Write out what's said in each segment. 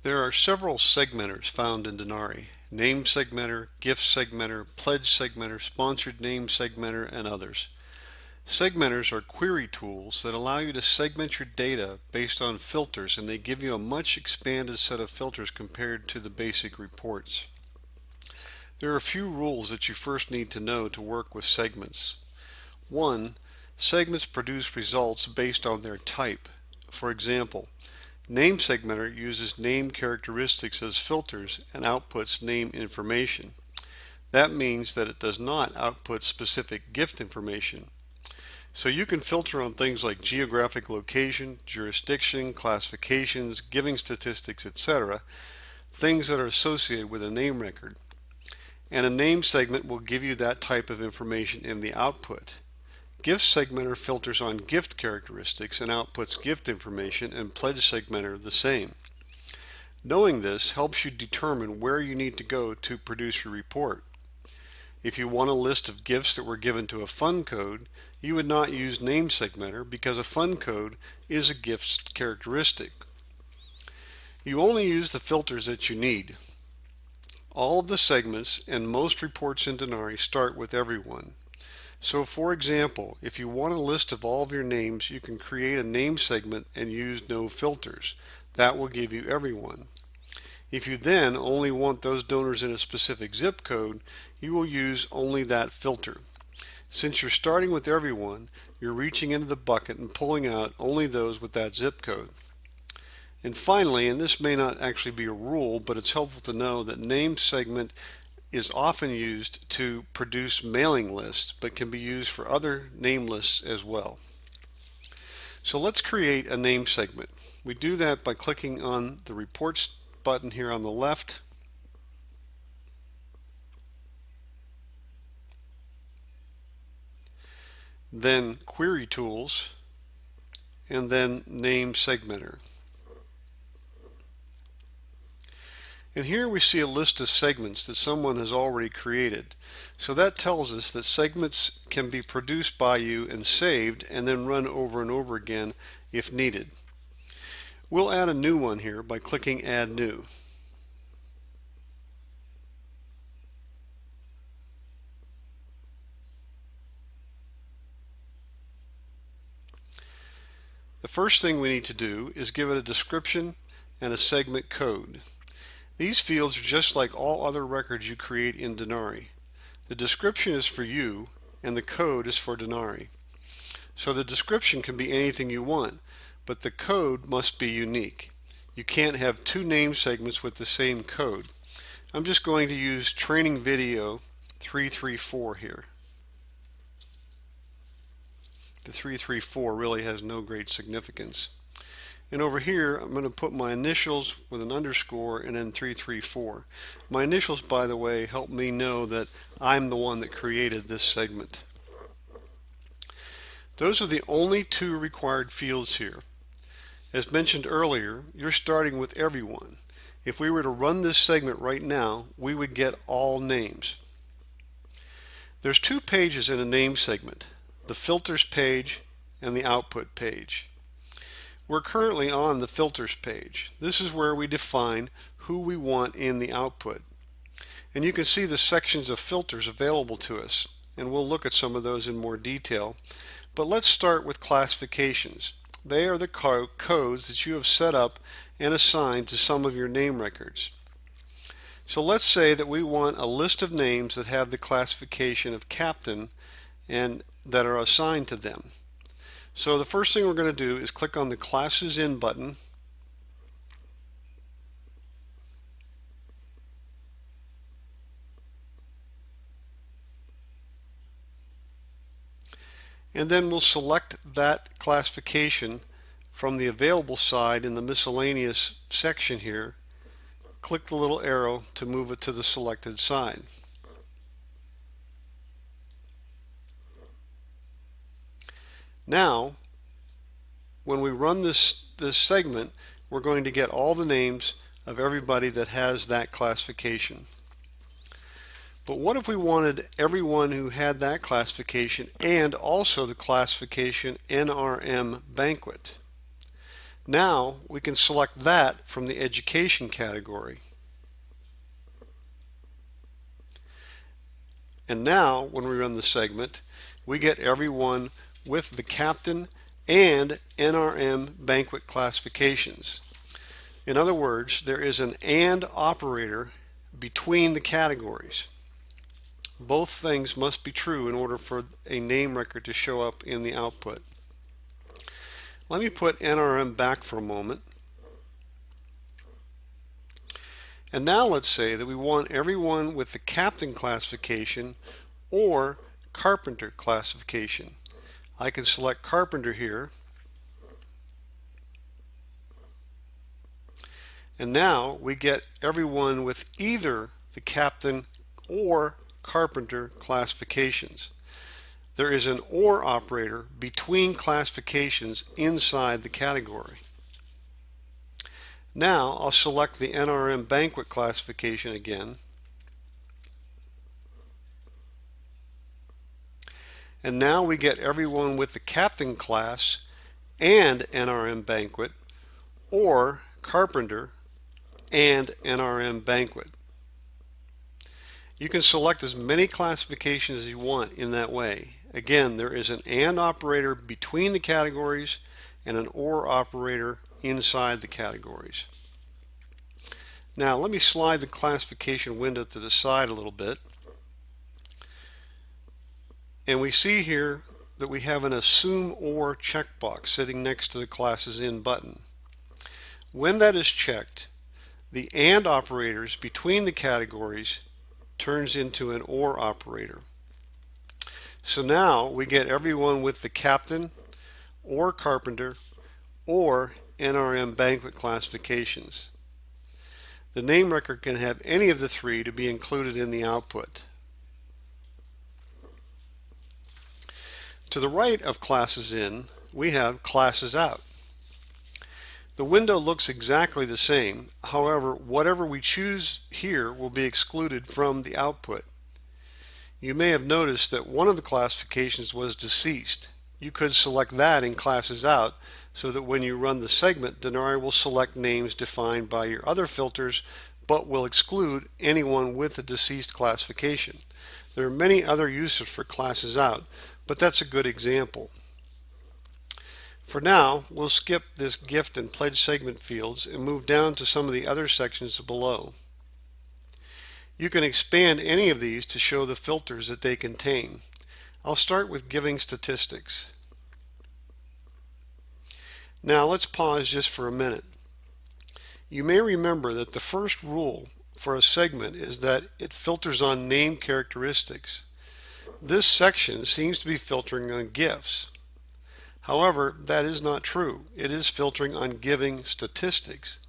There are several segmenters found in Denari: name segmenter, gift segmenter, pledge segmenter, sponsored name segmenter, and others. Segmenters are query tools that allow you to segment your data based on filters, and they give you a much expanded set of filters compared to the basic reports. There are a few rules that you first need to know to work with segments. 1. Segments produce results based on their type. For example, name segmenter uses name characteristics as filters and outputs name information. That means that it does not output specific gift information. So you can filter on things like geographic location, jurisdiction, classifications, giving statistics, etc., things that are associated with a name record. And a name segment will give you that type of information in the output. Gift segmenter filters on gift characteristics and outputs gift information, and pledge segmenter the same. Knowing this helps you determine where you need to go to produce your report. If you want a list of gifts that were given to a fund code, you would not use name segmenter because a fund code is a gift characteristic. You only use the filters that you need. All of the segments and most reports in Denari start with everyone. So for example, if you want a list of all of your names, you can create a name segment and use no filters. That will give you everyone. If you then only want those donors in a specific zip code, you will use only that filter. Since you're starting with everyone, you're reaching into the bucket and pulling out only those with that zip code. And finally, and this may not actually be a rule, but it's helpful to know that name segment is often used to produce mailing lists, but can be used for other name lists as well. So let's create a name segment. We do that by clicking on the Reports button here on the left. Then Query Tools, and then Name Segmenter. And here we see a list of segments that someone has already created. So that tells us that segments can be produced by you and saved and then run over and over again if needed. We'll add a new one here by clicking Add New. The first thing we need to do is give it a description and a segment code. These fields are just like all other records you create in Denari. The description is for you and the code is for Denari. So the description can be anything you want, but the code must be unique. You can't have two name segments with the same code. I'm just going to use training video 334 here. The 334 really has no great significance. And over here, I'm going to put my initials with an underscore and then 334. My initials, by the way, help me know that I'm the one that created this segment. Those are the only two required fields here. As mentioned earlier, you're starting with everyone. If we were to run this segment right now, we would get all names. There's two pages in a name segment: the filters page and the output page. We're currently on the filters page. This is where we define who we want in the output. And you can see the sections of filters available to us, and we'll look at some of those in more detail. But let's start with classifications. They are the codes that you have set up and assigned to some of your name records. So let's say that we want a list of names that have the classification of captain and that are assigned to them. So the first thing we're going to do is click on the Classes In button. And then we'll select that classification from the available side in the miscellaneous section here. Click the little arrow to move it to the selected side. Now, when we run this segment, we're going to get all the names of everybody that has that classification. But what if we wanted everyone who had that classification and also the classification NRM banquet? Now we can select that from the education category. And now when we run the segment, we get everyone with the captain and NRM banquet classifications. In other words, there is an AND operator between the categories. Both things must be true in order for a name record to show up in the output. Let me put NRM back for a moment. And now let's say that we want everyone with the captain classification or carpenter classification. I can select carpenter here. And now we get everyone with either the captain or carpenter classifications. There is an OR operator between classifications inside the category. Now I'll select the NRM banquet classification again. And now we get everyone with the captain class and NRM banquet or carpenter and NRM banquet. You can select as many classifications as you want in that way. Again, there is an AND operator between the categories and an OR operator inside the categories. Now let me slide the classification window to the side a little bit. And we see here that we have an Assume OR checkbox sitting next to the Classes In button. When that is checked, the AND operators between the categories turns into an OR operator. So now we get everyone with the captain or carpenter or NRM banquet classifications. The name record can have any of the three to be included in the output. To the right of Classes In, we have Classes Out. The window looks exactly the same. However, whatever we choose here will be excluded from the output. You may have noticed that one of the classifications was deceased. You could select that in Classes Out so that when you run the segment, Denari will select names defined by your other filters but will exclude anyone with a deceased classification. There are many other uses for Classes Out, but that's a good example. For now, we'll skip this gift and pledge segment fields and move down to some of the other sections below. You can expand any of these to show the filters that they contain. I'll start with giving statistics. Now let's pause just for a minute. You may remember that the first rule for a segment is that it filters on name characteristics. This section seems to be filtering on gifts. However, that is not true. It is filtering on giving statistics.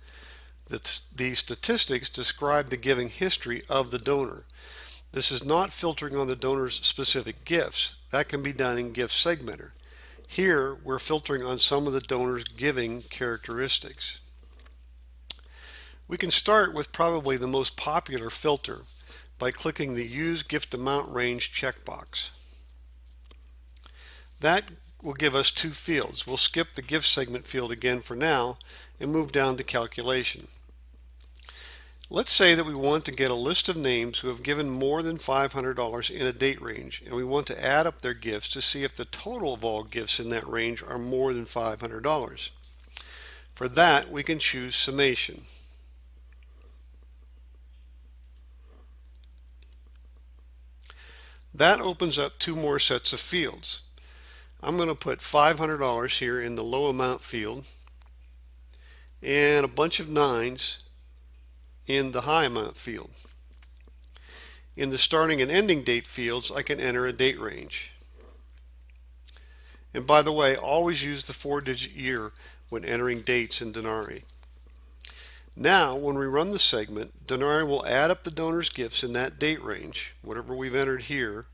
The statistics describe the giving history of the donor. This is not filtering on the donor's specific gifts. That can be done in Gift Segmenter. Here, we're filtering on some of the donor's giving characteristics. We can start with probably the most popular filter by clicking the Use Gift Amount Range checkbox. That will give us two fields. We'll skip the gift segment field again for now and move down to calculation. Let's say that we want to get a list of names who have given more than $500 in a date range, and we want to add up their gifts to see if the total of all gifts in that range are more than $500. For that, we can choose summation. That opens up two more sets of fields. I'm going to put $500 here in the low amount field and a bunch of 9s in the high amount field. In the starting and ending date fields, I can enter a date range. And by the way, always use the 4-digit year when entering dates in Denari. Now, when we run the segment, Denari will add up the donor's gifts in that date range, whatever we've entered here,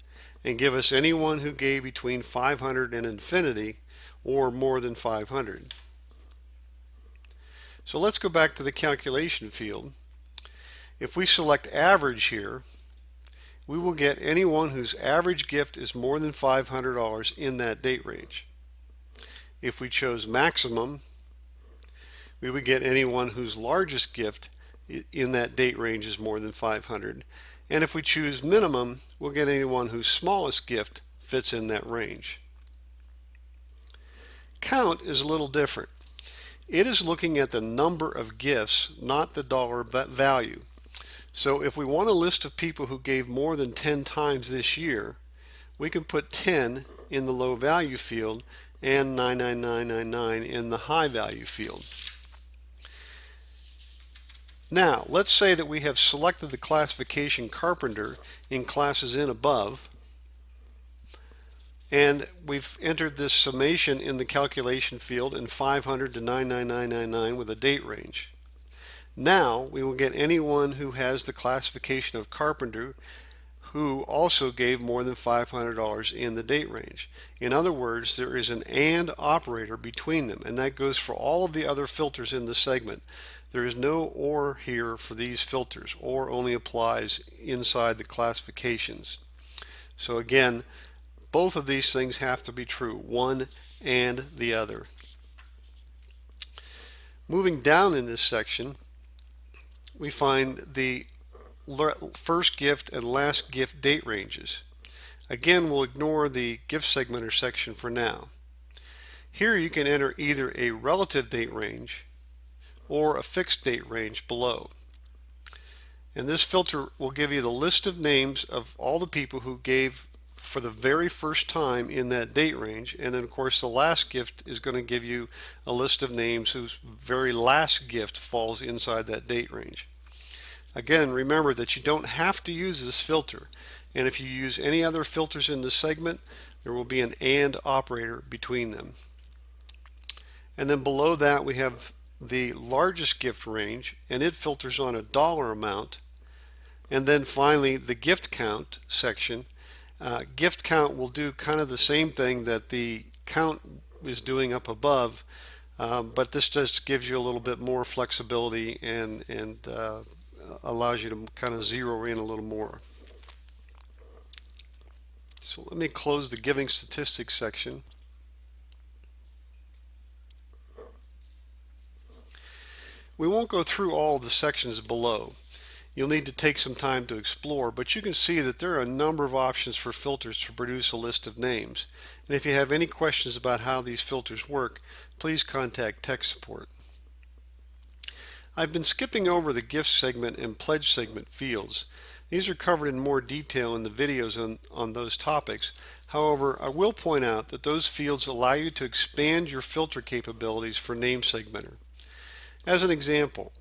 and give us anyone who gave between 500 and infinity or more than 500. So let's go back to the calculation field. If we select average here, we will get anyone whose average gift is more than $500 in that date range. If we chose maximum, we would get anyone whose largest gift in that date range is more than 500. And if we choose minimum, we'll get anyone whose smallest gift fits in that range. Count is a little different. It is looking at the number of gifts, not the dollar value. So if we want a list of people who gave more than 10 times this year, we can put 10 in the low value field and 99999 in the high value field. Now, let's say that we have selected the classification carpenter in classes in above, and we've entered this summation in the calculation field in 500 to 99999 with a date range. Now we will get anyone who has the classification of carpenter who also gave more than $500 in the date range. In other words, there is an AND operator between them, and that goes for all of the other filters in the segment. There is no OR here for these filters. OR only applies inside the classifications. So again, both of these things have to be true, one and the other. Moving down in this section, we find the first gift and last gift date ranges. Again, we'll ignore the gift segmenter section for now. Here you can enter either a relative date range or a fixed date range below. And this filter will give you the list of names of all the people who gave for the very first time in that date range, and then of course the last gift is going to give you a list of names whose very last gift falls inside that date range. Again, remember that you don't have to use this filter, and if you use any other filters in the segment, there will be an AND operator between them. And then below that we have the largest gift range, and it filters on a dollar amount. And then finally the gift count section. Gift count will do kind of the same thing that the count is doing up above, but this just gives you a little bit more flexibility and allows you to kind of zero in a little more. So let me close the giving statistics section. We won't go through all of the sections below. You'll need to take some time to explore, but you can see that there are a number of options for filters to produce a list of names. And if you have any questions about how these filters work, please contact tech support. I've been skipping over the gift segment and pledge segment fields. These are covered in more detail in the videos on those topics. However, I will point out that those fields allow you to expand your filter capabilities for name segmenter. As an example,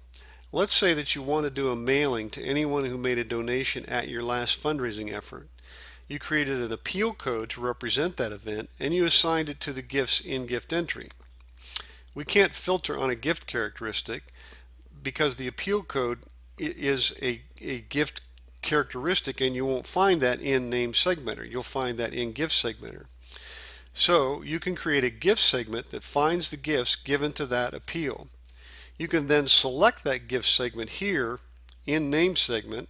let's say that you want to do a mailing to anyone who made a donation at your last fundraising effort. You created an appeal code to represent that event, and you assigned it to the gifts in gift entry. We can't filter on a gift characteristic because the appeal code is a gift characteristic, and you won't find that in name segmenter. You'll find that in gift segmenter. So you can create a gift segment that finds the gifts given to that appeal. You can then select that gift segment here in name segment,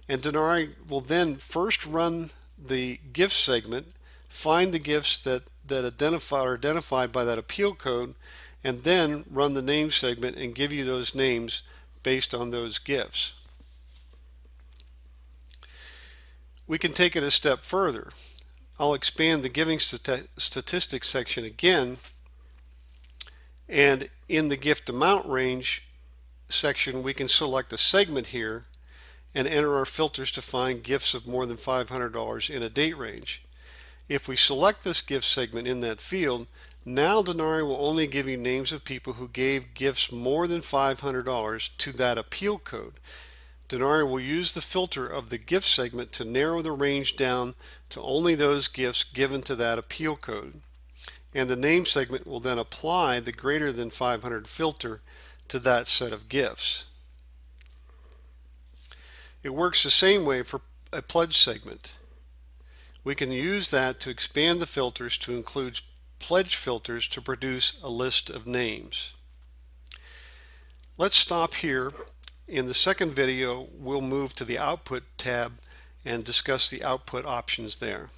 and Denari will then first run the gift segment, find the gifts that are identified by that appeal code, and then run the name segment and give you those names based on those gifts. We can take it a step further. I'll expand the giving statistics section again, and in the gift amount range section we can select a segment here and enter our filters to find gifts of more than $500 in a date range. If we select this gift segment in that field, now Denari will only give you names of people who gave gifts more than $500 to that appeal code. Denari will use the filter of the gift segment to narrow the range down to only those gifts given to that appeal code. And the name segment will then apply the greater than 500 filter to that set of gifts. It works the same way for a pledge segment. We can use that to expand the filters to include pledge filters to produce a list of names. Let's stop here. In the second video, we'll move to the Output tab and discuss the output options there.